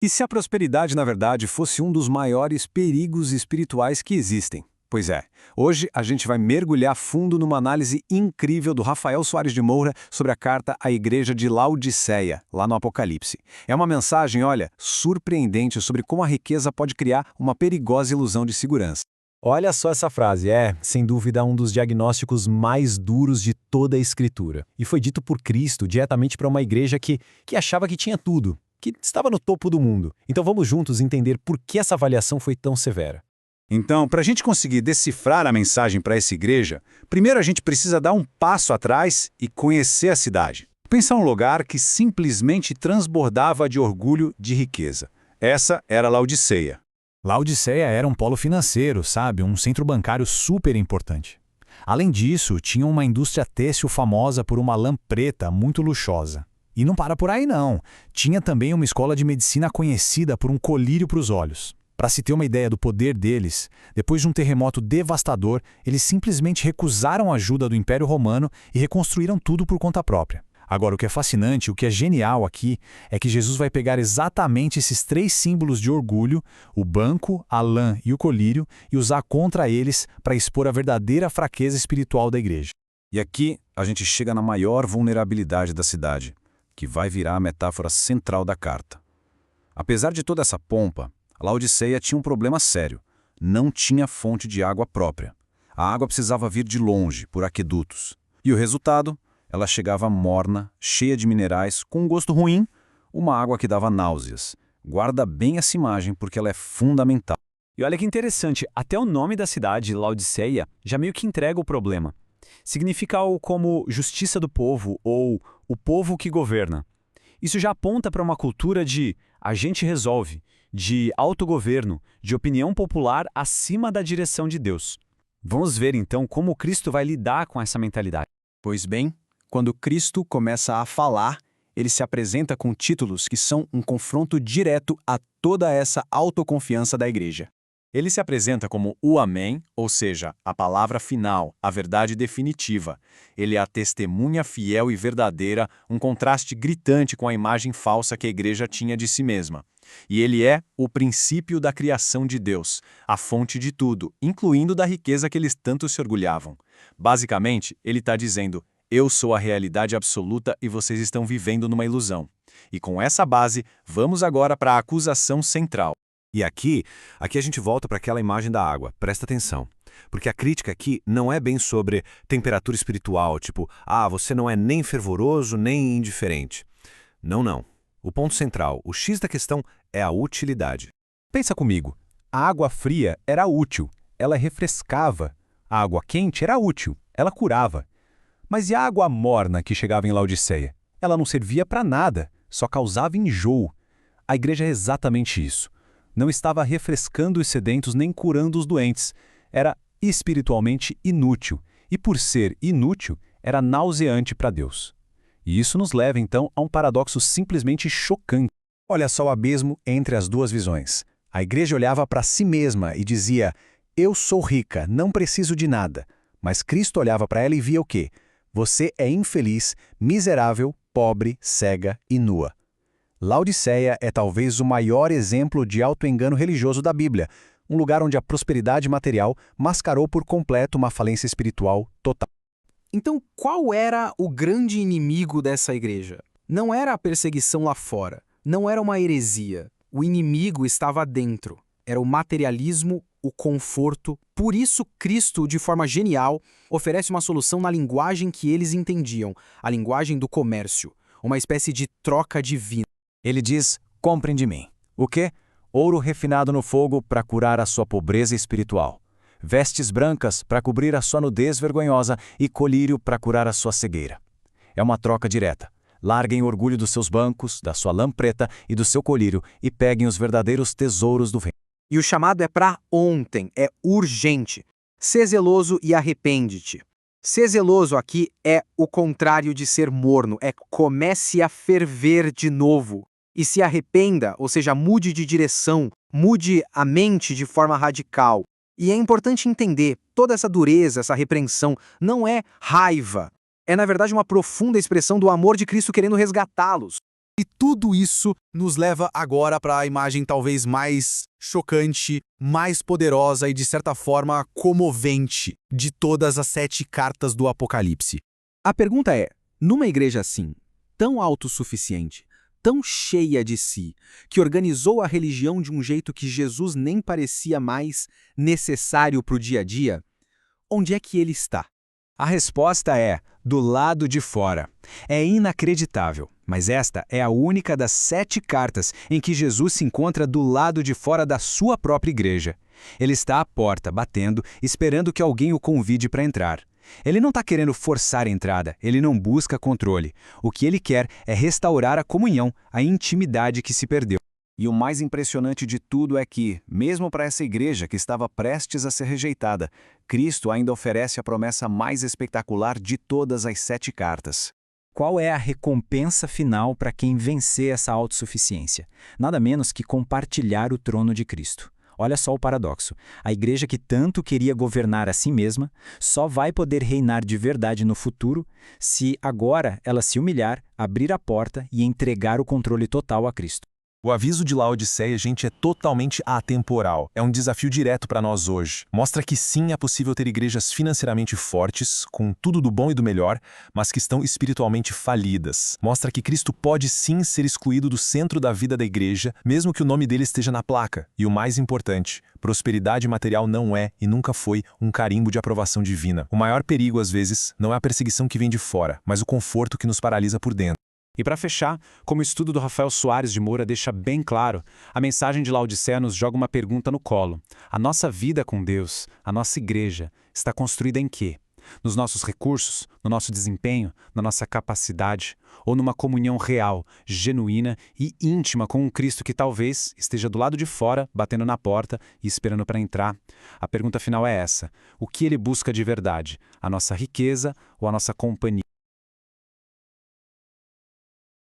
E se a prosperidade, na verdade, fosse um dos maiores perigos espirituais que existem? Pois é, hoje a gente vai mergulhar fundo numa análise incrível do Rafael Soares de Moura sobre a carta à igreja de Laodiceia, lá no Apocalipse. É uma mensagem, olha, surpreendente sobre como a riqueza pode criar uma perigosa ilusão de segurança. Olha só essa frase, sem dúvida, um dos diagnósticos mais duros de toda a Escritura. E foi dito por Cristo diretamente para uma igreja que achava que tinha tudo, que estava no topo do mundo. Então vamos juntos entender por que essa avaliação foi tão severa. Então, para a gente conseguir decifrar a mensagem para essa igreja, primeiro a gente precisa dar um passo atrás e conhecer a cidade. Pensa um lugar que simplesmente transbordava de orgulho de riqueza. Essa era Laodiceia. Laodiceia era um polo financeiro, sabe? Um centro bancário super importante. Além disso, tinha uma indústria têxtil famosa por uma lã preta muito luxuosa. E não para por aí não. Tinha também uma escola de medicina conhecida por um colírio para os olhos. Para se ter uma ideia do poder deles, depois de um terremoto devastador, eles simplesmente recusaram a ajuda do Império Romano e reconstruíram tudo por conta própria. Agora, o que é fascinante, o que é genial aqui, é que Jesus vai pegar exatamente esses três símbolos de orgulho, o banco, a lã e o colírio, e usar contra eles para expor a verdadeira fraqueza espiritual da igreja. E aqui a gente chega na maior vulnerabilidade da cidade, que vai virar a metáfora central da carta. Apesar de toda essa pompa, Laodiceia tinha um problema sério. Não tinha fonte de água própria. A água precisava vir de longe, por aquedutos. E o resultado? Ela chegava morna, cheia de minerais, com um gosto ruim, uma água que dava náuseas. Guarda bem essa imagem porque ela é fundamental. E olha que interessante, até o nome da cidade, Laodiceia, já meio que entrega o problema. Significa algo como justiça do povo ou o povo que governa. Isso já aponta para uma cultura de a gente resolve, de autogoverno, de opinião popular acima da direção de Deus. Vamos ver então como Cristo vai lidar com essa mentalidade. Pois bem, quando Cristo começa a falar, ele se apresenta com títulos que são um confronto direto a toda essa autoconfiança da igreja. Ele se apresenta como o Amém, ou seja, a palavra final, a verdade definitiva. Ele é a testemunha fiel e verdadeira, um contraste gritante com a imagem falsa que a igreja tinha de si mesma. E ele é o princípio da criação de Deus, a fonte de tudo, incluindo da riqueza que eles tanto se orgulhavam. Basicamente, ele está dizendo: eu sou a realidade absoluta e vocês estão vivendo numa ilusão. E com essa base, vamos agora para a acusação central. E aqui a gente volta para aquela imagem da água, presta atenção. Porque a crítica aqui não é bem sobre temperatura espiritual, tipo, você não é nem fervoroso nem indiferente. Não, não. O ponto central, o X da questão, é a utilidade. Pensa comigo, a água fria era útil, ela refrescava. A água quente era útil, ela curava. Mas e a água morna que chegava em Laodiceia? Ela não servia para nada, só causava enjoo. A igreja é exatamente isso. Não estava refrescando os sedentos nem curando os doentes. Era espiritualmente inútil. E por ser inútil, era nauseante para Deus. E isso nos leva, então, a um paradoxo simplesmente chocante. Olha só o abismo entre as duas visões. A igreja olhava para si mesma e dizia: eu sou rica, não preciso de nada. Mas Cristo olhava para ela e via o quê? Você é infeliz, miserável, pobre, cega e nua. Laodiceia é talvez o maior exemplo de autoengano religioso da Bíblia, um lugar onde a prosperidade material mascarou por completo uma falência espiritual total. Então, qual era o grande inimigo dessa igreja? Não era a perseguição lá fora, não era uma heresia. O inimigo estava dentro. Era o materialismo, o conforto. Por isso, Cristo, de forma genial, oferece uma solução na linguagem que eles entendiam, a linguagem do comércio, uma espécie de troca divina. Ele diz: comprem de mim. O quê? Ouro refinado no fogo para curar a sua pobreza espiritual. Vestes brancas para cobrir a sua nudez vergonhosa e colírio para curar a sua cegueira. É uma troca direta. Larguem o orgulho dos seus bancos, da sua lã preta e do seu colírio e peguem os verdadeiros tesouros do reino. E o chamado é para ontem, é urgente. Sê zeloso e arrepende-te. Ser zeloso aqui é o contrário de ser morno, é comece a ferver de novo. E se arrependa, ou seja, mude de direção, mude a mente de forma radical. E é importante entender, toda essa dureza, essa repreensão, não é raiva. É, na verdade, uma profunda expressão do amor de Cristo querendo resgatá-los. E tudo isso nos leva agora para a imagem talvez mais chocante, mais poderosa e, de certa forma, comovente de todas as 7 cartas do Apocalipse. A pergunta é, numa igreja assim, tão autossuficiente, tão cheia de si, que organizou a religião de um jeito que Jesus nem parecia mais necessário para o dia a dia, onde é que ele está? A resposta é do lado de fora. É inacreditável, mas esta é a única das 7 cartas em que Jesus se encontra do lado de fora da sua própria igreja. Ele está à porta, batendo, esperando que alguém o convide para entrar. Ele não está querendo forçar a entrada, ele não busca controle. O que ele quer é restaurar a comunhão, a intimidade que se perdeu. E o mais impressionante de tudo é que, mesmo para essa igreja que estava prestes a ser rejeitada, Cristo ainda oferece a promessa mais espetacular de todas as 7 cartas. Qual é a recompensa final para quem vencer essa autossuficiência? Nada menos que compartilhar o trono de Cristo. Olha só o paradoxo. A igreja que tanto queria governar a si mesma só vai poder reinar de verdade no futuro se agora ela se humilhar, abrir a porta e entregar o controle total a Cristo. O aviso de Laodiceia, gente, é totalmente atemporal. É um desafio direto para nós hoje. Mostra que sim, é possível ter igrejas financeiramente fortes, com tudo do bom e do melhor, mas que estão espiritualmente falidas. Mostra que Cristo pode sim ser excluído do centro da vida da igreja, mesmo que o nome dele esteja na placa. E o mais importante, prosperidade material não é e nunca foi um carimbo de aprovação divina. O maior perigo, às vezes, não é a perseguição que vem de fora, mas o conforto que nos paralisa por dentro. E para fechar, como o estudo do Rafael Soares de Moura deixa bem claro, a mensagem de Laodiceia nos joga uma pergunta no colo. A nossa vida com Deus, a nossa igreja, está construída em quê? Nos nossos recursos, no nosso desempenho, na nossa capacidade, ou numa comunhão real, genuína e íntima com um Cristo que talvez esteja do lado de fora, batendo na porta e esperando para entrar? A pergunta final é essa: o que ele busca de verdade? A nossa riqueza ou a nossa companhia?